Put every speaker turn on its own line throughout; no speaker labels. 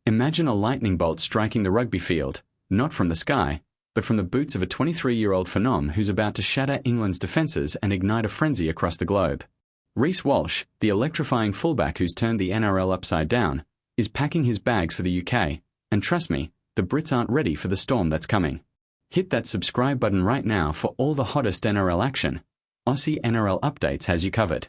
Imagine a lightning bolt striking the rugby field, not from the sky, but from the boots of a 23-year-old phenom who's about to shatter England's defences and ignite a frenzy across the globe. Reece Walsh, the electrifying fullback who's turned the NRL upside down, is packing his bags for the UK, and trust me, the Brits aren't ready for the storm that's coming. Hit that subscribe button right now for all the hottest NRL action. Aussie NRL Updates has you covered.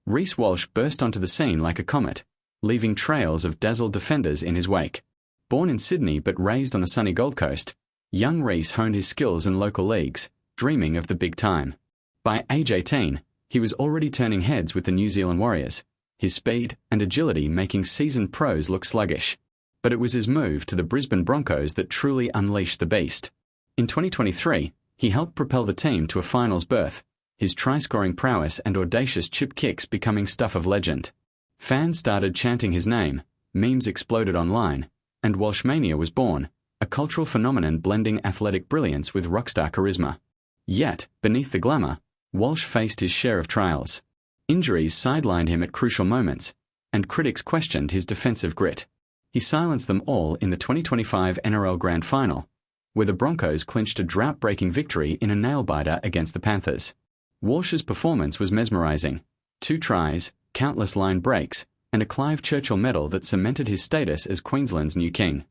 Reece Walsh burst onto the scene like a comet, leaving trails of dazzled defenders in his wake. Born in Sydney but raised on the sunny Gold Coast, young Reece honed his skills in local leagues, dreaming of the big time. By age 18, he was already turning heads with the New Zealand Warriors, his speed and agility making seasoned pros look sluggish. But it was his move to the Brisbane Broncos that truly unleashed the beast. In 2023, he helped propel the team to a finals berth, his try-scoring prowess and audacious chip kicks becoming stuff of legend. Fans started chanting his name, memes exploded online, and Walsh-Mania was born, a cultural phenomenon blending athletic brilliance with rockstar charisma. Yet, beneath the glamour, Walsh faced his share of trials. Injuries sidelined him at crucial moments, and critics questioned his defensive grit. He silenced them all in the 2025 NRL Grand Final, where the Broncos clinched a drought-breaking victory in a nail-biter against the Panthers. Walsh's performance was mesmerising. 2 tries, countless line breaks, and a Clive Churchill medal that cemented his status as Queensland's new king.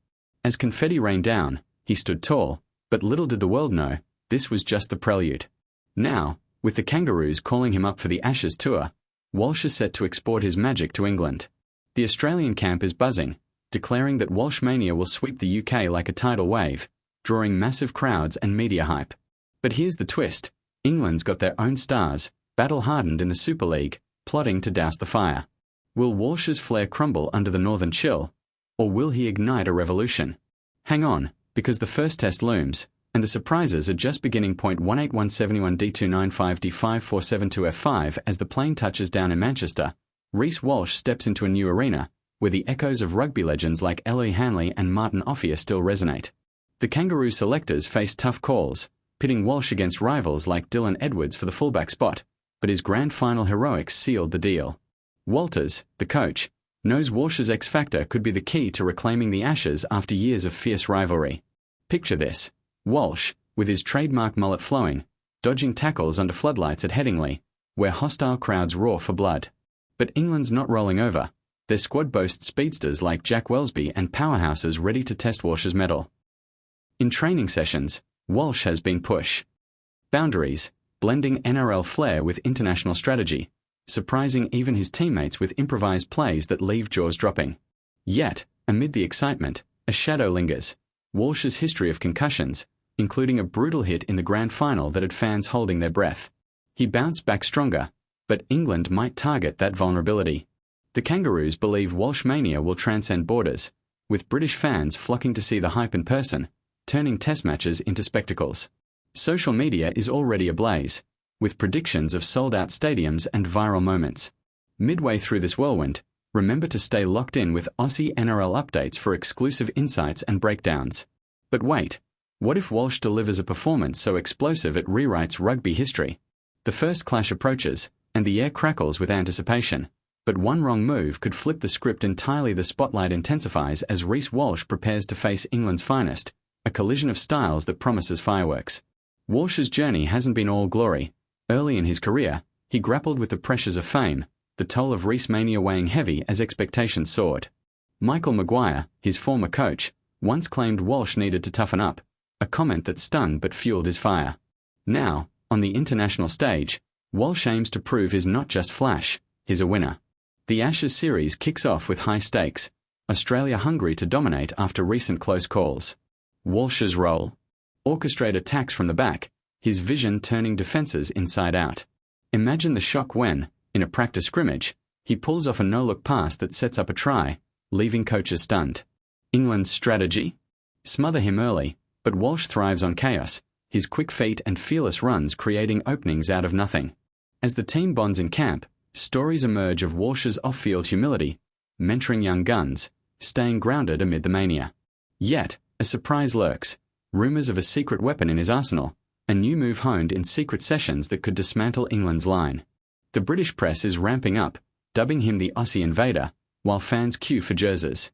As confetti rained down, he stood tall, but little did the world know, this was just the prelude. Now, with the Kangaroos calling him up for the Ashes tour, Walsh is set to export his magic to England. The Australian camp is buzzing, declaring that Walsh-Mania will sweep the UK like a tidal wave, drawing massive crowds and media hype. But here's the twist. England's got their own stars, battle-hardened in the Super League, plotting to douse the fire. Will Walsh's flair crumble under the northern chill, or will he ignite a revolution? Hang on, because the first test looms, and the surprises are just beginning. 18171D295D5472F5 as the plane touches down in Manchester, Reece Walsh steps into a new arena, where the echoes of rugby legends like Ellery Hanley and Martin Offiah still resonate. The Kangaroo selectors face tough calls, pitting Walsh against rivals like Dylan Edwards for the fullback spot, but his grand final heroics sealed the deal. Walters, the coach, knows Walsh's X-factor could be the key to reclaiming the Ashes after years of fierce rivalry. Picture this: Walsh, with his trademark mullet flowing, dodging tackles under floodlights at Headingley, where hostile crowds roar for blood. But England's not rolling over. Their squad boasts speedsters like Jack Welsby and powerhouses ready to test Walsh's mettle. In training sessions, Walsh has been pushed boundaries, blending NRL flair with international strategy, surprising even his teammates with improvised plays that leave jaws dropping. Yet, amid the excitement, a shadow lingers: Walsh's history of concussions, including a brutal hit in the grand final that had fans holding their breath. He bounced back stronger, but England might target that vulnerability. The Kangaroos believe Walsh-Mania will transcend borders, with British fans flocking to see the hype in person, turning test matches into spectacles. Social media is already ablaze, with predictions of sold-out stadiums and viral moments. Midway through this whirlwind, remember to stay locked in with Aussie NRL updates for exclusive insights and breakdowns. But wait, what if Walsh delivers a performance so explosive it rewrites rugby history? The first clash approaches, and the air crackles with anticipation. But one wrong move could flip the script entirely. The spotlight intensifies as Reece Walsh prepares to face England's finest, a collision of styles that promises fireworks. Walsh's journey hasn't been all glory. Early in his career, he grappled with the pressures of fame, the toll of Reece-Mania weighing heavy as expectations soared. Michael Maguire, his former coach, once claimed Walsh needed to toughen up, a comment that stung but fueled his fire. Now, on the international stage, Walsh aims to prove he's not just flash, he's a winner. The Ashes series kicks off with high stakes, Australia hungry to dominate after recent close calls. Walsh's role: orchestrate attacks from the back, his vision turning defences inside out. Imagine the shock when, in a practice scrimmage, he pulls off a no-look pass that sets up a try, leaving coaches stunned. England's strategy? Smother him early, but Walsh thrives on chaos, his quick feet and fearless runs creating openings out of nothing. As the team bonds in camp, stories emerge of Walsh's off-field humility, mentoring young guns, staying grounded amid the mania. Yet, a surprise lurks: rumours of a secret weapon in his arsenal, a new move honed in secret sessions that could dismantle England's line. The British press is ramping up, dubbing him the Aussie invader, while fans queue for jerseys.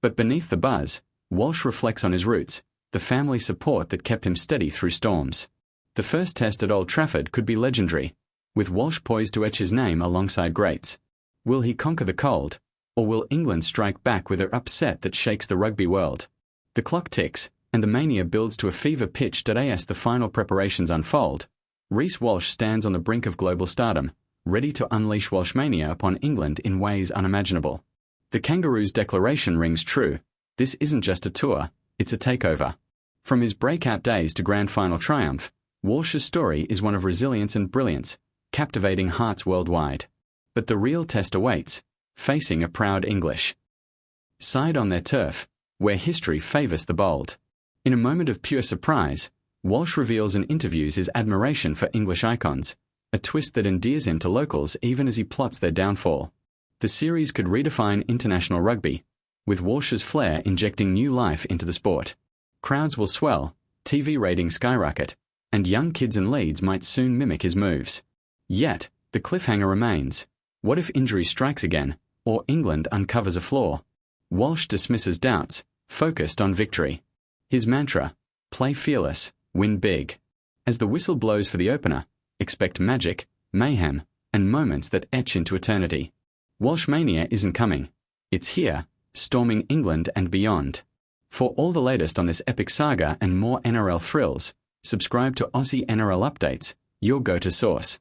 But beneath the buzz, Walsh reflects on his roots, the family support that kept him steady through storms. The first test at Old Trafford could be legendary, with Walsh poised to etch his name alongside greats. Will he conquer the cold, or will England strike back with an upset that shakes the rugby world? The clock ticks, and the mania builds to a fever pitch as the final preparations unfold. Reece Walsh stands on the brink of global stardom, ready to unleash Walsh-Mania upon England in ways unimaginable. The Kangaroo's declaration rings true. This isn't just a tour, it's a takeover. From his breakout days to grand final triumph, Walsh's story is one of resilience and brilliance, captivating hearts worldwide. But the real test awaits, facing a proud English side on their turf, where history favours the bold. In a moment of pure surprise, Walsh reveals in interviews his admiration for English icons, a twist that endears him to locals even as he plots their downfall. The series could redefine international rugby, with Walsh's flair injecting new life into the sport. Crowds will swell, TV ratings skyrocket, and young kids in Leeds might soon mimic his moves. Yet, the cliffhanger remains. What if injury strikes again, or England uncovers a flaw? Walsh dismisses doubts, focused on victory. His mantra, play fearless, win big. As the whistle blows for the opener, expect magic, mayhem, and moments that etch into eternity. Walsh-Mania isn't coming. It's here, storming England and beyond. For all the latest on this epic saga and more NRL thrills, subscribe to Aussie NRL Updates, your go-to source.